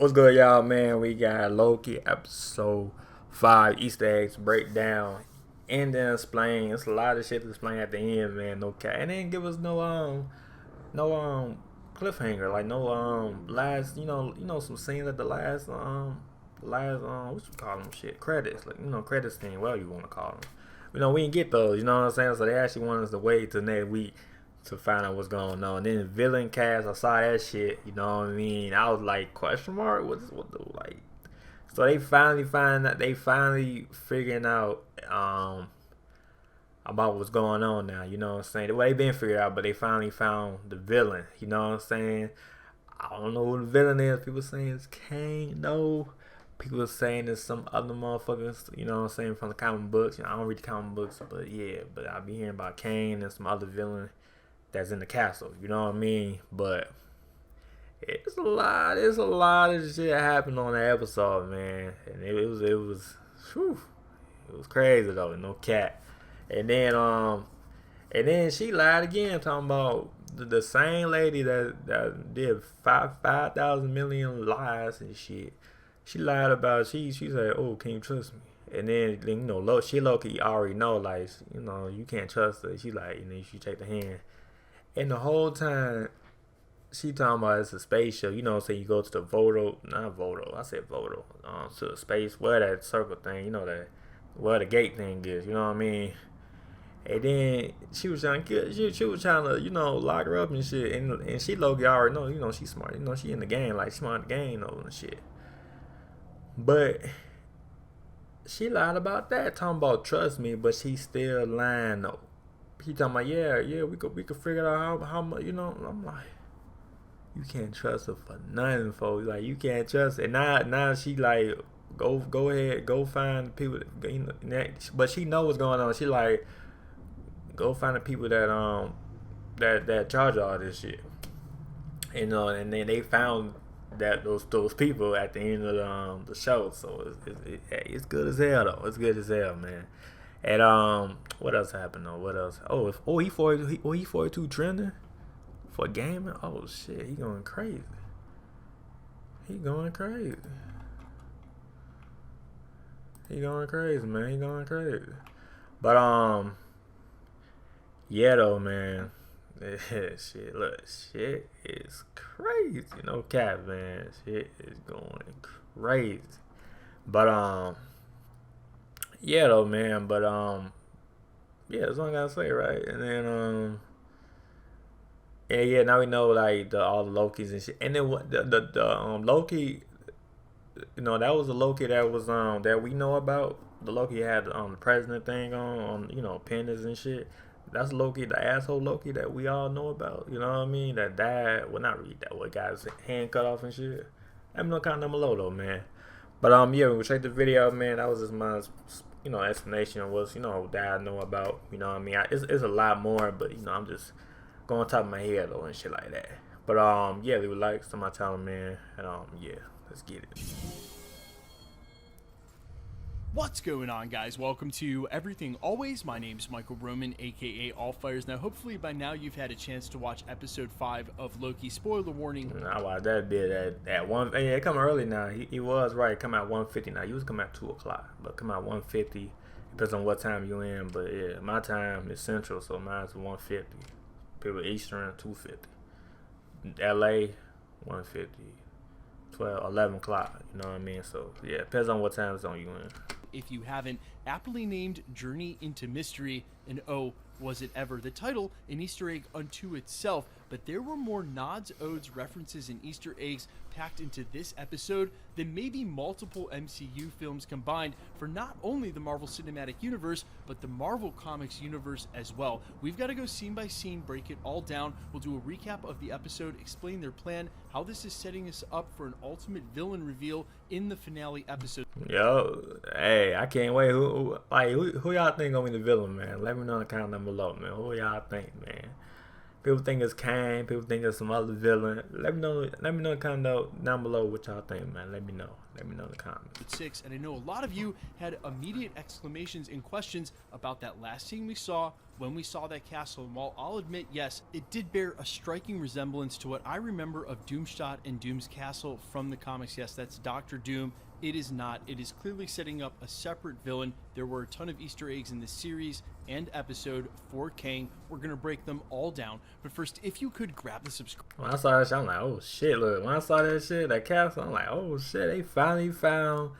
What's good, y'all, man? We got Loki episode 5 Easter eggs breakdown and then explain. It's a lot of shit to explain at the end, man. No cat, and then give us no cliffhanger, like no last, some scenes at the last what you call them, shit, credits, like credits thing, whatever you want to call them. We didn't get those, you know what I'm saying? So they actually want us to wait till next week to find out what's going on. And then the villain cast, I saw that shit, you know what I mean? I was like, question mark? What the, like? So they finally figuring out about what's going on now, you know what I'm saying? Well, they been figured out, but they finally found the villain, you know what I'm saying? I don't know who the villain is. People saying it's Kane, no. People saying it's some other motherfuckers, you know what I'm saying, from the comic books. I don't read the comic books, but yeah, but I be hearing about Kane and some other villain that's in the castle, you know what I mean? But it's a lot of shit happened on the episode, man. And it was crazy though, no cat. And then she lied again, talking about the same lady that did 5,000 million lies and shit. She lied about she said, "Oh, can you trust me?" And then she Loki already know, like, you can't trust her. She like, and then she take the hand. And the whole time, she talking about it's a spaceship. You know what I'm saying? You go to the to the space, where that circle thing, where the gate thing is, you know what I mean? And then she was trying to, lock her up and shit. And she Loki already know, she's smart. She in the game, like, smart in the game, and shit. But she lied about that, talking about trust me, but she still lying though. He talking about, yeah, we could figure out how much, I'm like, you can't trust her for nothing, folks. Like, you can't trust her. And now she like, go ahead, go find the people but she know what's going on. She like, go find the people that charge all this shit. And then they found that those people at the end of the show. So it's good as hell though. It's good as hell, man. And what else happened though? What else? He 42 trending for gaming. Oh shit, he going crazy. He going crazy, man. He going crazy. But yeah though, man. Shit, look, shit is crazy. No cap, man. Shit is going crazy. But yeah though, man. But yeah, that's what I gotta say, right? And then yeah, now we know like all the Lokis and shit. And then what the Loki, that was the Loki that was that we know about. The Loki had the president thing on pennants and shit. That's Loki, the asshole Loki that we all know about. You know what I mean? That died. Well, not really that. What, got his hand cut off and shit. Let me know comment down below though, man. But yeah, when we check the video, man, that was just my explanation of what's that I know about. You know what I mean? It's a lot more, but I'm just going on top of my head though and shit like that. But yeah, leave a like to my channel, man. And yeah, let's get it. What's going on, guys? Welcome to Everything Always. My name's Michael Roman, aka Allfires. Now, hopefully by now you've had a chance to watch episode 5 of Loki. Spoiler warning. I watched that bit at 1. Yeah, it come early now. He was right. Come out 1:50 now. You was come out 2 o'clock, but come out 1:50. Depends on what time you in. But yeah, my time is Central, so mine's 1:50. People Eastern 2:50. LA 1:50. 11 o'clock. You know what I mean? So yeah, depends on what time zone you in. If you haven't, aptly named Journey into Mystery, and oh, was it ever? The title, an Easter egg unto itself, but there were more nods, odes, references, and Easter eggs packed into this episode than maybe multiple MCU films combined for not only the Marvel Cinematic Universe, but the Marvel Comics universe as well. We've got to go scene by scene, break it all down. We'll do a recap of the episode, explain their plan, how this is setting us up for an ultimate villain reveal in the finale episode. Yo, hey, I can't wait. Who y'all think gonna be the villain, man? Let me know in the comment down below, man. Who y'all think, man? People think it's Kane. People think it's some other villain. Let me know. Let me know in the comment down below what y'all think, man. Let me know. Let me know in the comments. 6, and I know a lot of you had immediate exclamations and questions about that last scene we saw when we saw that castle, and while I'll admit, yes, it did bear a striking resemblance to what I remember of Doomstadt and Doom's castle from the comics. Yes, that's Dr. Doom. It is not. It is clearly setting up a separate villain. There were a ton of Easter eggs in this series and episode for Kang. We're going to break them all down. But first, if you could grab the subscribe. When I saw that shit, I'm like, oh shit, look. When I saw that shit, that castle, I'm like, oh shit, they finally found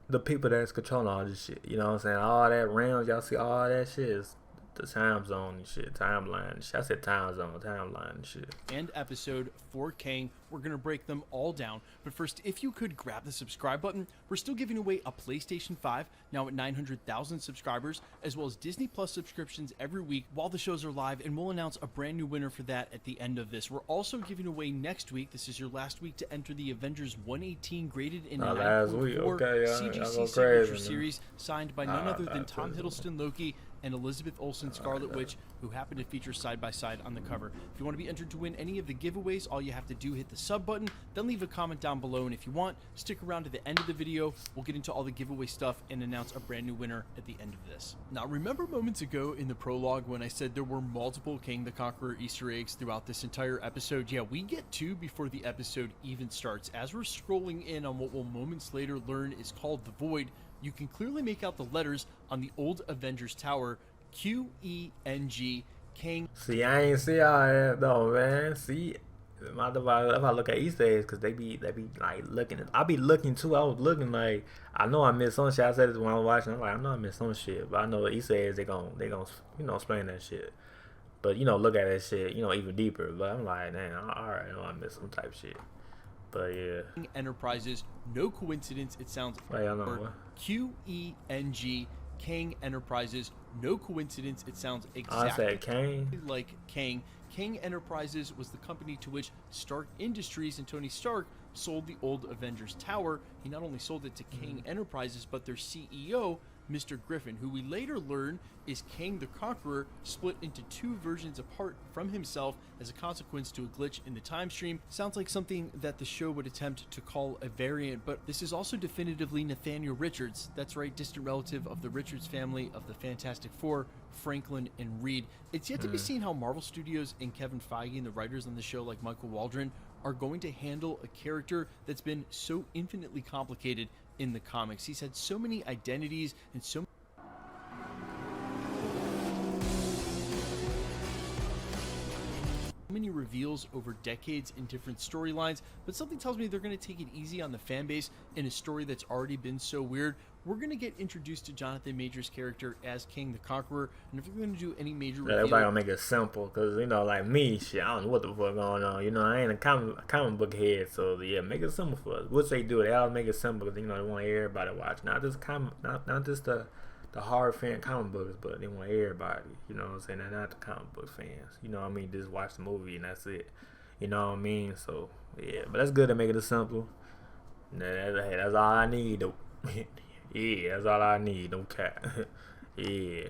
the people that's controlling all this shit. You know what I'm saying? All that realms, y'all see all that shit is the time zone and shit, timeline and shit. I said time zone, timeline and shit. And episode for Kang. We're going to break them all down. But first, if you could grab the subscribe button, we're still giving away a PlayStation 5, now at 900,000 subscribers, as well as Disney Plus subscriptions every week while the shows are live, and we'll announce a brand new winner for that at the end of this. We're also giving away next week, this is your last week to enter the Avengers 118 graded in 9.4 CGC Signature Series, signed by none other than Tom Hiddleston, Loki, and Elizabeth Olsen, Scarlet Witch, who happen to feature side by side on the cover. If you want to be entered to win any of the giveaways, all you have to do, hit the sub button, then leave a comment down below, and if you want, stick around to the end of the video. We'll get into all the giveaway stuff and announce a brand new winner at the end of this. Now, remember moments ago in the prologue when I said there were multiple Kang the Conqueror Easter eggs throughout this entire episode? Yeah, we get two before the episode even starts. As we're scrolling in on what we'll moments later learn is called the Void, you can clearly make out the letters on the old Avengers Tower, Q-E-N-G, Kang. See, I ain't see all that though, man. See, if I look at Easter eggs, cause they be like looking. I be looking too. I was looking like I know I missed some shit. I said this when I was watching. I'm like, I know I missed some shit, but I know the Easter eggs they gon' explain that shit. But look at that shit, even deeper. But I'm like, damn, all right, I know I missed some type shit. But yeah. Enterprises, no coincidence. It sounds Q-E-N-G, Kang Enterprises, no coincidence. It sounds exactly like Kang. Kang Enterprises was the company to which Stark Industries and Tony Stark sold the old Avengers Tower. He not only sold it to Kang Enterprises, but their CEO, Mr. Griffin, who we later learn is Kang the Conqueror, split into two versions apart from himself as a consequence to a glitch in the time stream. Sounds like something that the show would attempt to call a variant, but this is also definitively Nathaniel Richards. That's right, distant relative of the Richards family of the Fantastic Four, Franklin and Reed. It's yet to be seen how Marvel Studios and Kevin Feige and the writers on the show like Michael Waldron are going to handle a character that's been so infinitely complicated in the comics. He's had so many identities and so many reveals over decades in different storylines, but something tells me they're going to take it easy on the fan base in a story that's already been so weird. We're going to get introduced to Jonathan Major's character as Kang the Conqueror, and if we're going to do any major reveal, everybody gonna make it simple, because like me, shit, I don't know what the fuck going on. I ain't a comic book head, so yeah, make it simple for us. What they do, they always make it simple, because they want everybody to watch, not just not just the hard fan comic books, but they want everybody. You know what I'm saying? They're not the comic book fans. You know what I mean? Just watch the movie and that's it. You know what I mean? So yeah, but that's good to make it simple. That's all I need. Though. Yeah, that's all I need. No cat. Yeah.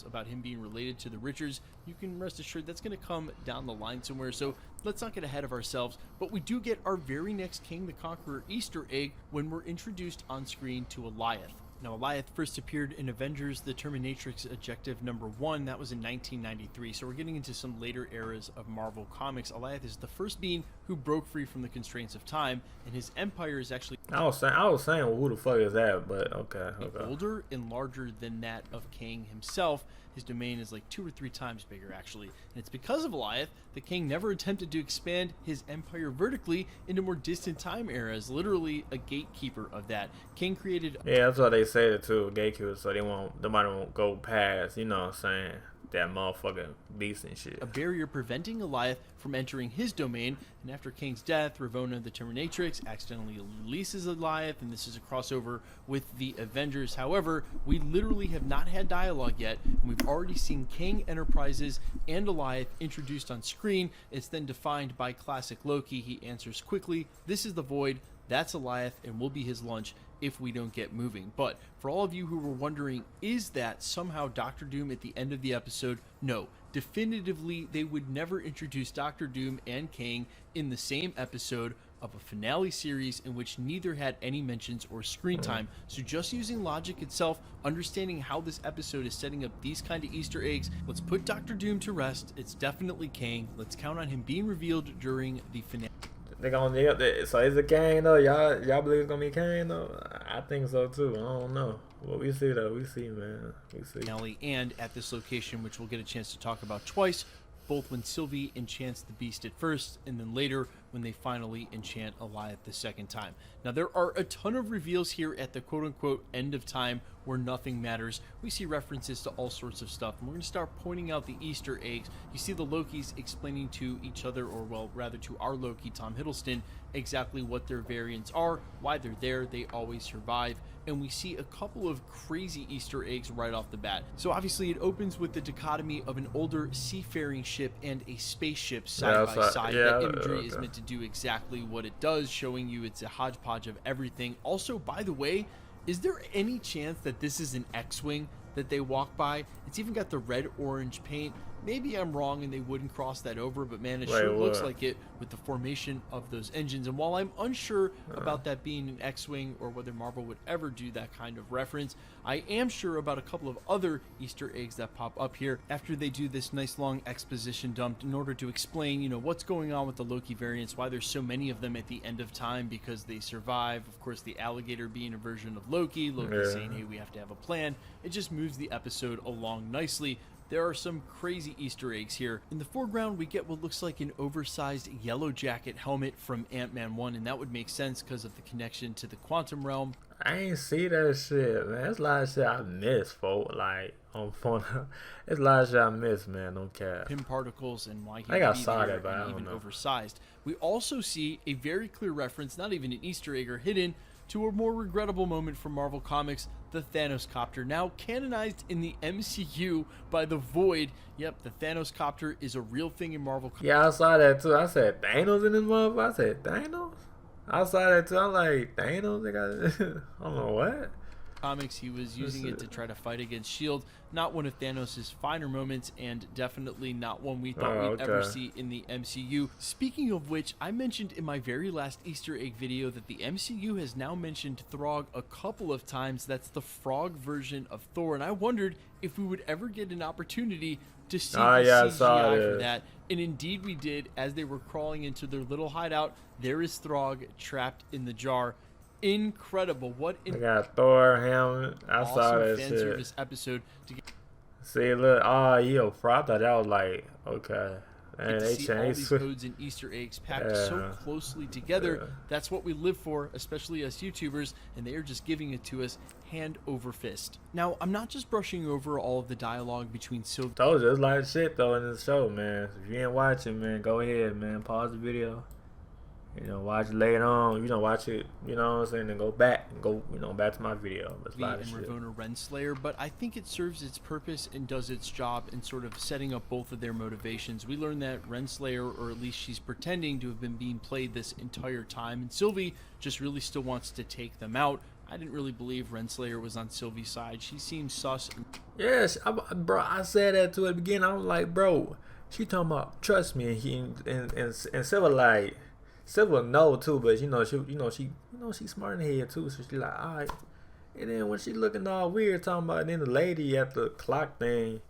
About him being related to the Richards, you can rest assured that's going to come down the line somewhere, so let's not get ahead of ourselves. But we do get our very next Kang the Conqueror Easter egg when we're introduced on screen to Alioth. Now, Alioth first appeared in Avengers The Terminatrix Objective Number 1. That was in 1993, so we're getting into some later eras of Marvel Comics. Alioth is the first being who broke free from the constraints of time, and his empire is actually... I was saying, well, who the fuck is that? But okay. Older and larger than that of Kang himself. His domain is like 2 or 3 times bigger, actually. And it's because of Alioth that Kang never attempted to expand his empire vertically into more distant time eras, literally a gatekeeper of that. Kang created... Yeah, that's what they say it too, gatekeeper, so nobody won't go past, you know what I'm saying, that motherfucking beast and shit. A barrier preventing Alioth from entering his domain, and after Kang's death, Ravonna the Terminatrix accidentally releases Alioth, and this is a crossover with the Avengers. However, we literally have not had dialogue yet, and we've already seen Kang Enterprises and Alioth introduced on screen. It's then defined by classic Loki. He answers quickly, "This is the Void, that's Alioth, and will be his lunch if we don't get moving." But for all of you who were wondering, is that somehow Dr. Doom at the end of the episode? No. Definitively, they would never introduce Dr. Doom and Kang in the same episode. of a finale series in which neither had any mentions or screen time. So just using logic itself, understanding how this episode is setting up these kind of Easter eggs, let's put Doctor Doom to rest. It's definitely Kang. Let's count on him being revealed during the finale. They gonna, so is it Kang though? Y'all believe it's gonna be Kang though? I think so too. I don't know. Well, we see though. We see, man. We see. Finale, and at this location, which we'll get a chance to talk about twice, both when Sylvie enchants the Beast at first, and then later when they finally enchant Alioth the second time. Now, there are a ton of reveals here at the quote-unquote end of time where nothing matters. We see references to all sorts of stuff, and we're going to start pointing out the Easter eggs. You see the Lokis explaining to each other, or well, rather to our Loki, Tom Hiddleston, exactly what their variants are, why they're there, they always survive, and we see a couple of crazy Easter eggs right off the bat. So obviously it opens with the dichotomy of an older seafaring ship and a spaceship side by side. That imagery is meant to do exactly what it does, showing you it's a hodgepodge of everything. Also, by the way, is there any chance that this is an X-Wing that they walk by? It's even got the red-orange paint. Maybe I'm wrong and they wouldn't cross that over, but man, it sure looks like it with the formation of those engines. And while I'm unsure about that being an X-Wing or whether Marvel would ever do that kind of reference, I am sure about a couple of other Easter eggs that pop up here after they do this nice long exposition dump in order to explain, you know, what's going on with the Loki variants, why there's so many of them at the end of time, because they survive. Of course, the alligator being a version of Loki saying, hey, we have to have a plan. It just moves the episode along nicely. There are some crazy Easter eggs here. In the foreground, we get what looks like an oversized Yellow Jacket helmet from Ant-Man 1, and that would make sense because of the connection to the quantum realm. I ain't see that shit, man. There's a lot of shit I missed, folks. Like, on phone. There's a lot of shit I missed, man. Don't care. Pim particles and why he I got saw that, but I don't even know. Oversized. We also see a very clear reference, not even an Easter egg or hidden, to a more regrettable moment from Marvel Comics, the Thanos Copter, now canonized in the MCU by the Void. Yep, the Thanos Copter is a real thing in Marvel Comics. Yeah, I saw that too. I said, Thanos in this motherfucker? I said, Thanos? I saw that too. I'm like, Thanos? They got, I don't know what. Comics, he was using it to try to fight against S.H.I.E.L.D. Not one of Thanos' finer moments, and definitely not one we thought we'd ever see in the MCU. Speaking of which, I mentioned in my very last Easter egg video that the MCU has now mentioned Throg a couple of times. That's the frog version of Thor, and I wondered if we would ever get an opportunity to see the CGI for that. And indeed we did. As they were crawling into their little hideout, there is Throg trapped in the jar. Incredible. What I got Thor helmet. I saw that fan shit. service episode to get See, look. Oh, yo, I thought that was like, okay. And to they see all changed. these codes and Easter eggs packed so closely together. That's what we live for, especially as YouTubers, and they are just giving it to us hand over fist. Now, I'm not just brushing over all of the dialogue between Sylvie. Told you, it's like shit though in the show, man. If you ain't watching, man, go ahead, man. Pause the video. You know, watch it later on. You know, watch it. You know what I'm saying? Then go back and go. You know, back to my video. That's a lot of shit. Ravonna Renslayer, but I think it serves its purpose and does its job in sort of setting up both of their motivations. We learn that Renslayer, or at least she's pretending to have been being played this entire time, and Sylvie just really still wants to take them out. I didn't really believe Renslayer was on Sylvie's side. She seems sus. Yes, bro. I said that to her at the beginning. I was like, bro, she talking about trust me, and he and Silver like. Silver no too, but she's smart in the head too, so she like, all right. And then when she looking all weird talking about, and then the lady at the clock thing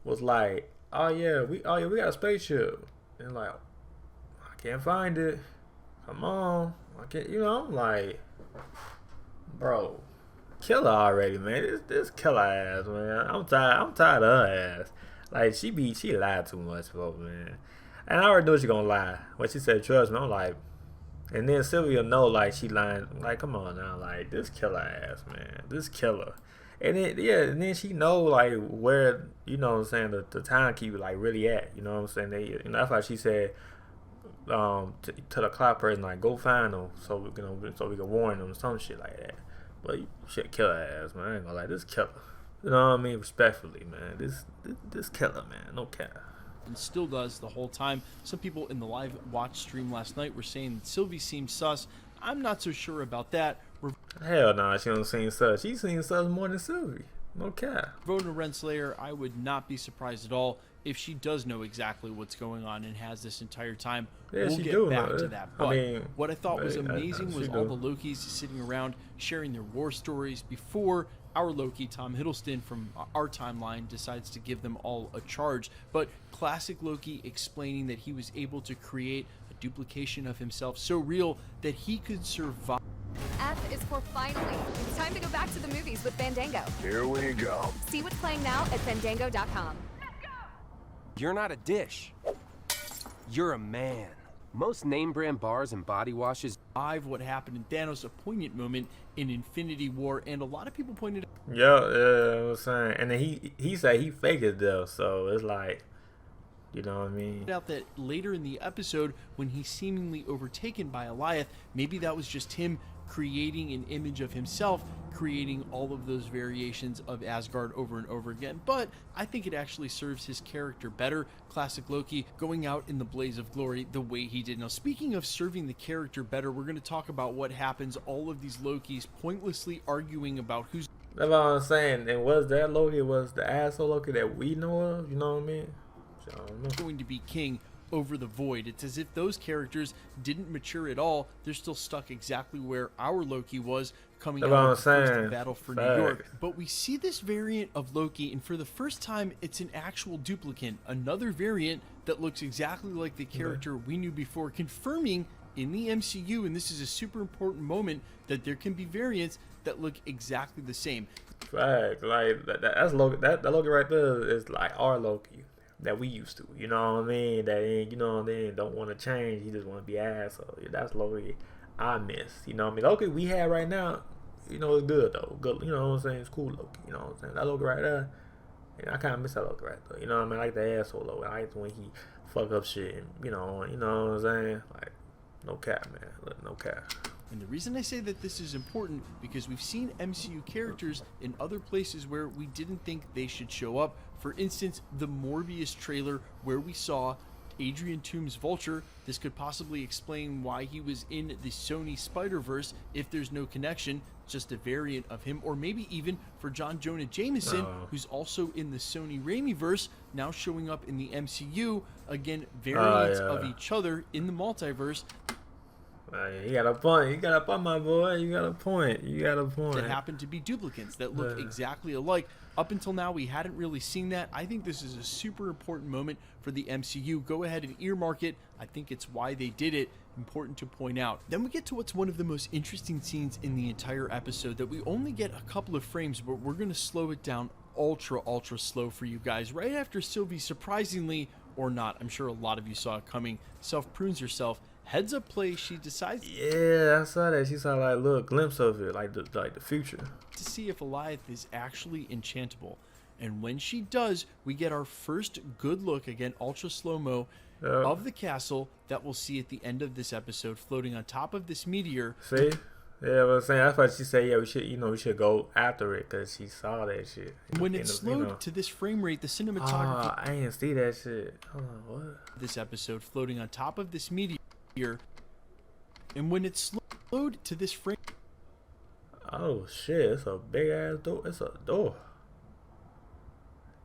was like, oh yeah, we got a spaceship, and like, I can't find it. Come on, I can't. You know, I'm like, bro, kill her already, man. This kill her ass, man. I'm tired of her ass. Like she lied too much, bro, man. And I already knew she gonna lie. When she said trust me, I'm like, and then Sylvia know like she lying. Like, come on now, like this killer ass, man, this killer. And then and then she know like where, you know what I'm saying, the timekeeper like really at. You know what I'm saying? That's why she said to the clock person like go find them so we can warn them, some shit like that. But you should kill her ass, man. I ain't gonna lie, this killer. You know what I mean? Respectfully, man. This killer, man. No cap. And still does the whole time. Some people in the live watch stream last night were saying that Sylvie seems sus. I'm not so sure about that. Hell no, she don't seem sus. She seems sus more than Sylvie. No cap. Rona Renslayer, I would not be surprised at all if she does know exactly what's going on and has this entire time. Yeah, we'll she get do back know to it. that. I But mean, what I thought was she amazing was do. all the Lokis sitting around sharing their war stories before our Loki, Tom Hiddleston from our timeline, decides to give them all a charge. But classic Loki explaining that he was able to create a duplication of himself so real that he could survive. F is for finally. It's time to go back to the movies with Fandango. Here we go. See what's playing now at fandango.com. You're not a dish. You're a man. Most name brand bars and body washes. What happened in Thanos, a poignant moment in Infinity War, and a lot of people pointed out. Yeah, I was saying, and then he said he faked it though, so it's like, you know what I mean? Out that later in the episode, when he's seemingly overtaken by Alioth, maybe that was just him creating an image of himself, creating all of those variations of Asgard over and over again. But I think it actually serves his character better. Classic Loki going out in the blaze of glory the way he did. Now, speaking of serving the character better, we're going to talk about what happens. All of these Lokis pointlessly arguing about who's. That's what I'm saying. And was that Loki was the asshole Loki that we know of? You know what I mean? I don't know. Going to be king over the void. It's as if those characters didn't mature at all. They're still stuck exactly where our Loki was coming out of the first battle for New York. But we see this variant of Loki, and for the first time, it's an actual duplicate. Another variant that looks exactly like the character we knew before, confirming in the MCU, and this is a super important moment, that there can be variants that look exactly the same. Fact, like that's Loki. That Loki right there is like our Loki that we used to, you know what I mean? That ain't, you know, they don't want to change. He just want to be asshole. Yeah, that's Loki I miss. You know what I mean? Loki we have right now, you know, it's good though. Good, you know what I'm saying? It's cool Loki. You know what I'm saying? That Loki right there, you know, I kind of miss that Loki right there. You know what I mean? I like the asshole Loki. I like when he fuck up shit. And, you know what I'm saying? Like, no cap, man. Look, no cap. And the reason I say that this is important, because we've seen MCU characters in other places where we didn't think they should show up. For instance, the Morbius trailer where we saw Adrian Toomes' Vulture. This could possibly explain why he was in the Sony Spider-Verse if there's no connection, just a variant of him. Or maybe even for John Jonah Jameson, who's also in the Sony Raimi-verse, now showing up in the MCU. Again, variants of each other in the multiverse. You got a point. You got a point, my boy. You got a point. You got a point. That happen to be duplicates that look exactly alike. Up until now, we hadn't really seen that. I think this is a super important moment for the MCU. Go ahead and earmark it. I think it's why they did it. Important to point out. Then we get to what's one of the most interesting scenes in the entire episode that we only get a couple of frames, but we're going to slow it down ultra slow for you guys. Right after Sylvie, surprisingly or not, I'm sure a lot of you saw it coming, self-prunes herself. Heads up play, she decides. Yeah, I saw that. She saw like a little glimpse of it, like the future. To see if Alioth is actually enchantable. And when she does, we get our first good look, again, ultra slow-mo, of the castle that we'll see at the end of this episode, floating on top of this meteor. See? Yeah, I was saying, that's why she said, yeah, we should go after it, because she saw that shit. When it's slowed to this frame rate, the cinematography. I didn't see that shit. Hold on, what? This episode floating on top of this meteor. And when it's slowed to this frame. Oh shit, it's a big ass door. It's a door.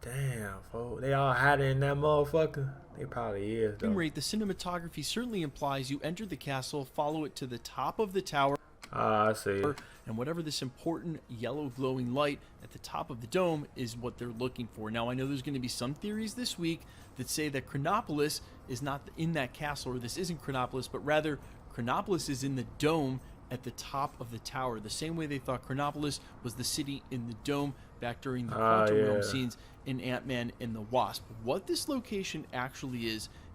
Damn, folks. They all hiding in that motherfucker. They probably is, though. Rate, the cinematography certainly implies you enter the castle, follow it to the top of the tower. I see. And whatever this important yellow glowing light at the top of the dome is what they're looking for. Now, I know there's going to be some theories this week that say that Chronopolis is not in that castle, or this isn't Chronopolis, but rather Chronopolis is in the dome at the top of the tower. The same way they thought Chronopolis was the city in the dome back during the Quantum Realm scenes in Ant-Man and the Wasp. What this location actually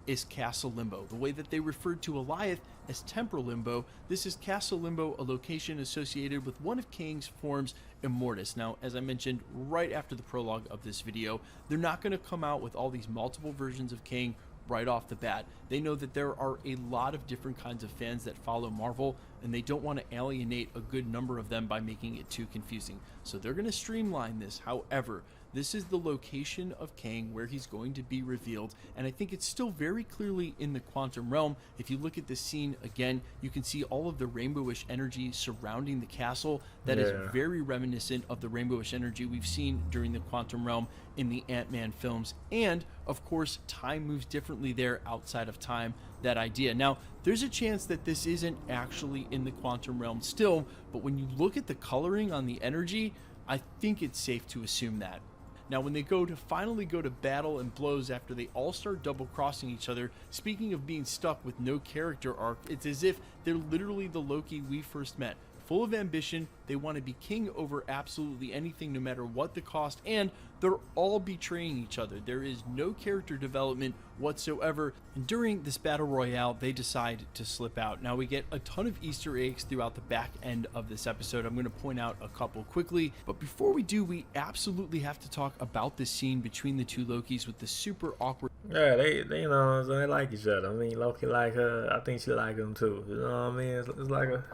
is Castle Limbo. The way that they referred to Alioth as Temporal Limbo, this is Castle Limbo, a location associated with one of Kang's forms, Immortus. Now, as I mentioned right after the prologue of this video, they're not going to come out with all these multiple versions of Kang right off the bat. They know that there are a lot of different kinds of fans that follow Marvel, and they don't want to alienate a good number of them by making it too confusing. So they're going to streamline this. However, this is the location of Kang where he's going to be revealed, and I think it's still very clearly in the quantum realm. If you look at this scene again, you can see all of the rainbowish energy surrounding the castle. That is very reminiscent of the rainbowish energy we've seen during the quantum realm in the Ant-Man films, and of course time moves differently there outside of time, that idea. Now there's a chance that this isn't actually in the quantum realm still, but when you look at the coloring on the energy, I think it's safe to assume that. Now, when they finally go to battle and blows after they all start double-crossing each other, speaking of being stuck with no character arc, it's as if they're literally the Loki we first met. Full of ambition, they want to be king over absolutely anything, no matter what the cost, and they're all betraying each other. There is no character development whatsoever, and during this battle royale, they decide to slip out. Now, we get a ton of Easter eggs throughout the back end of this episode. I'm going to point out a couple quickly, but before we do, we absolutely have to talk about this scene between the two Lokis with the super awkward... Yeah, they you know, so they like each other. I mean, Loki like her. I think she like him too. You know what I mean? It's like a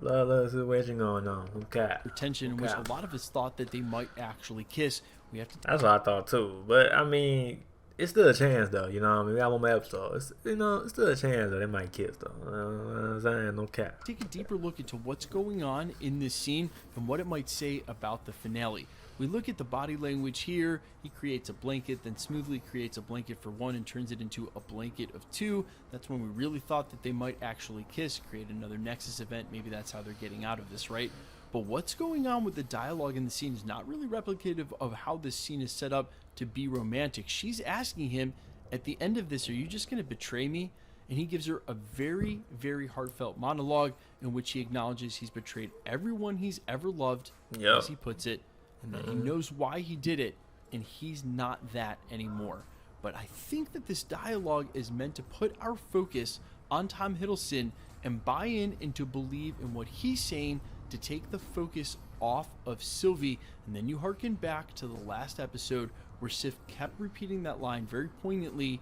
love situation going on. Okay. Tension in which a lot of us thought that they might actually kiss. We have to. That's what I thought too. But I mean, it's still a chance though. You know what I mean? We got one more episode. It's, you know, it's still a chance that they might kiss though. You know what I'm saying? No cap. Take a deeper look into what's going on in this scene and what it might say about the finale. We look at the body language here. He creates a blanket, then smoothly creates a blanket for one and turns it into a blanket of two. That's when we really thought that they might actually kiss, create another Nexus event. Maybe that's how they're getting out of this, right? But what's going on with the dialogue in the scene is not really replicative of how this scene is set up to be romantic. She's asking him at the end of this, are you just going to betray me? And he gives her a very, very heartfelt monologue in which he acknowledges he's betrayed everyone he's ever loved, as he puts it, and that he knows why he did it, and he's not that anymore. But I think that this dialogue is meant to put our focus on Tom Hiddleston and buy in and to believe in what he's saying, to take the focus off of Sylvie. And then you harken back to the last episode where Sif kept repeating that line very poignantly,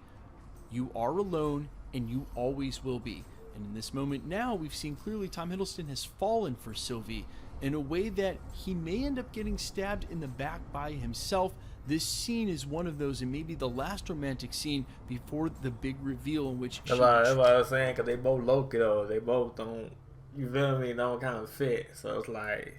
you are alone and you always will be. And in this moment now, we've seen clearly Tom Hiddleston has fallen for Sylvie in a way that he may end up getting stabbed in the back by himself. This scene is one of those, and maybe the last romantic scene before the big reveal in which... That's what I was saying, because they both Loki, though. They both don't, you feel me, don't kind of fit. So it's like,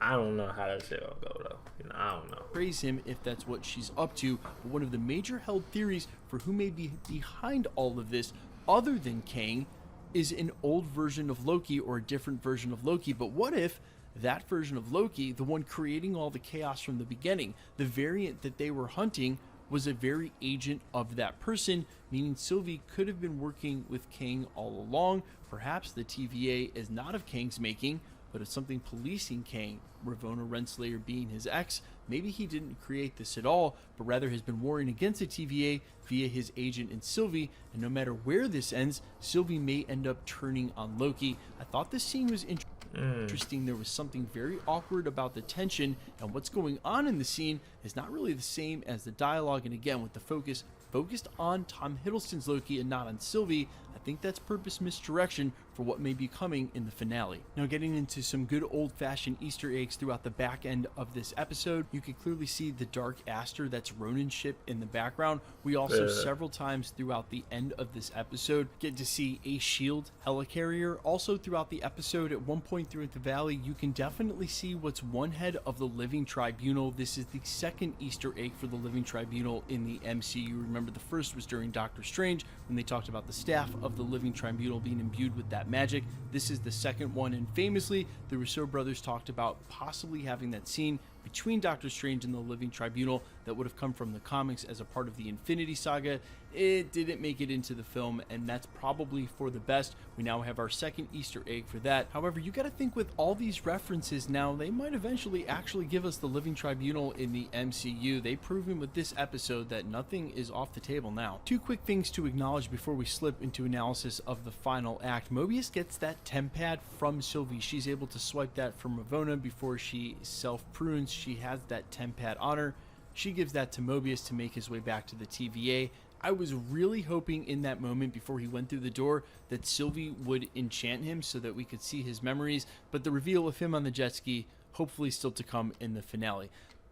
I don't know how that shit will go, though. You know, I don't know. Praise him if that's what she's up to. But one of the major held theories for who may be behind all of this, other than Kang, is an old version of Loki or a different version of Loki. But what if that version of Loki, the one creating all the chaos from the beginning, the variant that they were hunting, was a very agent of that person, meaning Sylvie could have been working with Kang all along. Perhaps the TVA is not of Kang's making, but it's something policing Kang, Ravonna Renslayer being his ex. Maybe he didn't create this at all, but rather has been warring against the TVA via his agent in Sylvie, and no matter where this ends, Sylvie may end up turning on Loki. I thought this scene was interesting. There was something very awkward about the tension, and what's going on in the scene is not really the same as the dialogue, and again, with the focus focused on Tom Hiddleston's Loki and not on Sylvie, I think that's purpose misdirection for what may be coming in the finale. Now, getting into some good old-fashioned Easter eggs throughout the back end of this episode, you can clearly see the Dark Aster, that's Ronan's ship, in the background. We also several times throughout the end of this episode get to see a SHIELD helicarrier. Also throughout the episode, at one point through the valley, you can definitely see what's one head of the Living Tribunal. This is the second Easter egg for the Living Tribunal in the MCU. Remember, the first was during Doctor Strange when they talked about the staff of the Living Tribunal being imbued with that magic. This is the second one, and famously, the Russo brothers talked about possibly having that scene between Doctor Strange and the Living Tribunal that would have come from the comics as a part of the Infinity Saga. It didn't make it into the film, and that's probably for the best. We now have our second Easter egg for that. However, you got to think with all these references now, they might eventually actually give us the Living Tribunal in the MCU. They've proven with this episode that nothing is off the table now. Two quick things to acknowledge before we slip into analysis of the final act. Mobius gets that TemPad from Sylvie. She's able to swipe that from Ravonna before she self-prunes. She has that TemPad on her. She gives that to Mobius to make his way back to the TVA. I was really hoping in that moment before he went through the door that Sylvie would enchant him so that we could see his memories, but the reveal of him on the jet ski hopefully still to come in the finale.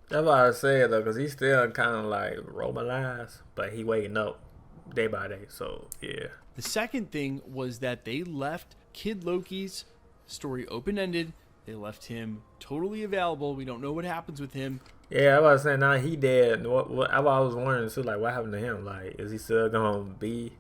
That's what I said though, because he's still kind of like robotized, but he waking up day by day, so yeah. The second thing was that they left Kid Loki's story open-ended. They left him totally available. We don't know what happens with him. Yeah, I was saying now he dead. What I was wondering too, like what happened to him? Like, is he still gonna be?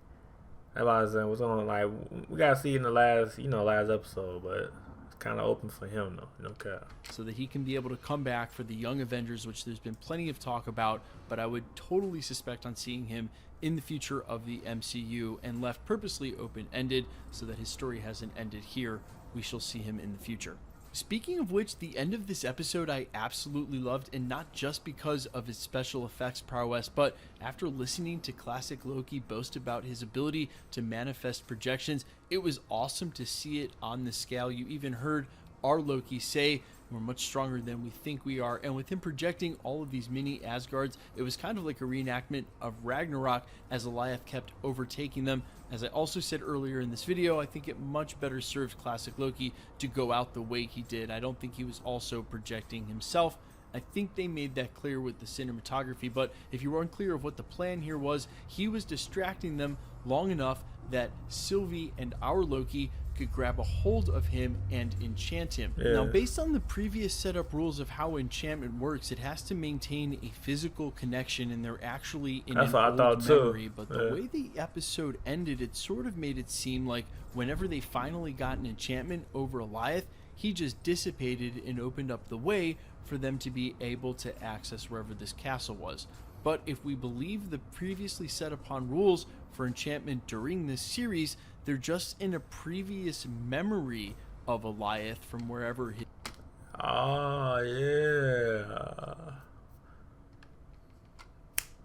I was saying what's on. Like, we gotta see in the last episode, but it's kind of open for him though. No cap. So that he can be able to come back for the Young Avengers, which there's been plenty of talk about. But I would totally suspect on seeing him in the future of the MCU, and left purposely open-ended so that his story hasn't ended here. We shall see him in the future. Speaking of which, the end of this episode I absolutely loved, and not just because of his special effects prowess, but after listening to classic Loki boast about his ability to manifest projections, it was awesome to see it on the scale. You even heard our Loki say, we're much stronger than we think we are, and with him projecting all of these mini Asgards, it was kind of like a reenactment of Ragnarok as Goliath kept overtaking them. As I also said earlier in this video, I think it much better served classic Loki to go out the way he did. I don't think he was also projecting himself. I think they made that clear with the cinematography, but if you were unclear of what the plan here was, he was distracting them long enough that Sylvie and our Loki could grab a hold of him and enchant him. Yeah. Now, based on the previous setup rules of how enchantment works, it has to maintain a physical connection, and they're actually in That's an what I old thought too. memory. But the way the episode ended, it sort of made it seem like whenever they finally got an enchantment over Goliath, he just dissipated and opened up the way for them to be able to access wherever this castle was. But if we believe the previously set upon rules for enchantment during this series, they're just in a previous memory of Goliath from wherever he... Oh, yeah.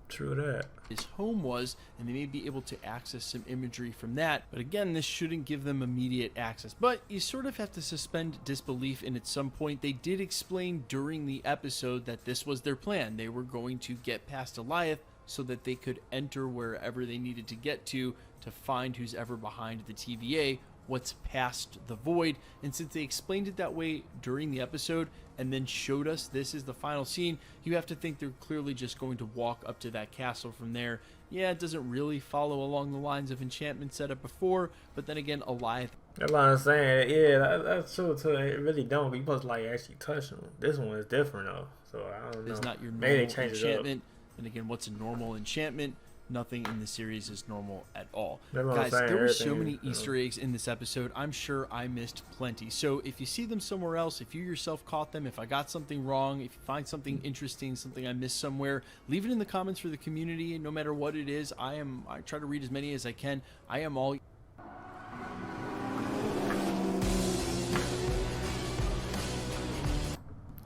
True that. his home was, and they may be able to access some imagery from that. But again, this shouldn't give them immediate access. But you sort of have to suspend disbelief, and at some point they did explain during the episode that this was their plan. They were going to get past Goliath so that they could enter wherever they needed to get to find who's ever behind the TVA, what's past the void. And since they explained it that way during the episode and then showed us this is the final scene, you have to think they're clearly just going to walk up to that castle from there. Yeah, it doesn't really follow along the lines of enchantment set up before, but then again, Goliath. That's what I'm saying. Yeah, that's true too. It really don't. You're supposed to like actually touch them. This one is different though, so I don't know. It's not your normal Maybe they change enchantment. And again, what's a normal enchantment? Nothing in the series is normal at all. That's what I'm Guys, saying. there were so Everything, many Easter eggs in this episode. I'm sure I missed plenty. So if you see them somewhere else, if you yourself caught them, if I got something wrong, if you find something interesting, something I missed somewhere, leave it in the comments for the community. And no matter what it is, I try to read as many as I can. I am all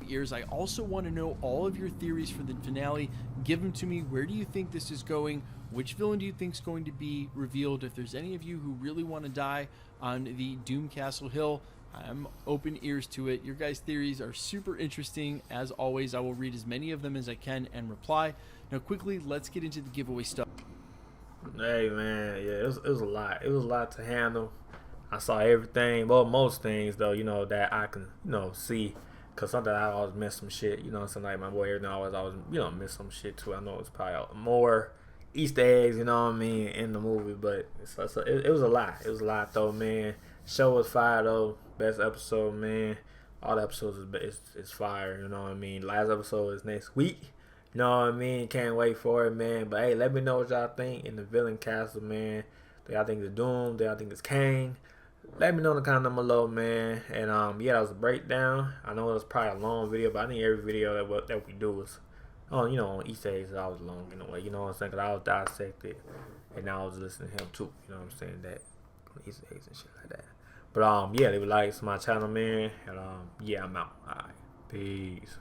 ears. I also want to know all of your theories for the finale. Give them to me. Where do you think this is going? Which villain do you think is going to be revealed? If there's any of you who really want to die on the Doom Castle Hill, I'm open ears to it. Your guys' theories are super interesting. As always, I will read as many of them as I can and reply. Now quickly, let's get into the giveaway stuff. Hey man, yeah, it was a lot. It was a lot to handle. I saw everything, well, most things though, you know, that I can, you know, see. Cause sometimes I always miss some shit, you know. Something like my boy, everything always, you know, miss some shit too. I know it's probably more Easter eggs, you know what I mean, in the movie, but it was a lot. It was a lot though, man. Show was fire though. Best episode, man. All the episodes is fire, you know what I mean. Last episode is next week, you know what I mean. Can't wait for it, man. But hey, let me know what y'all think in the villain castle, man. Do y'all think it's Doom? Do y'all think it's Kang? Let me know in the comment down below, man. And yeah, that was a breakdown. I know it was probably a long video, but I think every video that we do is, you know, on Easter eggs is always long in a way. You know what I'm saying? Cause I was dissected, and I was listening to him too. You know what I'm saying? That Easter eggs and shit like that. But yeah, leave a like to my channel, man. And yeah, I'm out. All right, peace.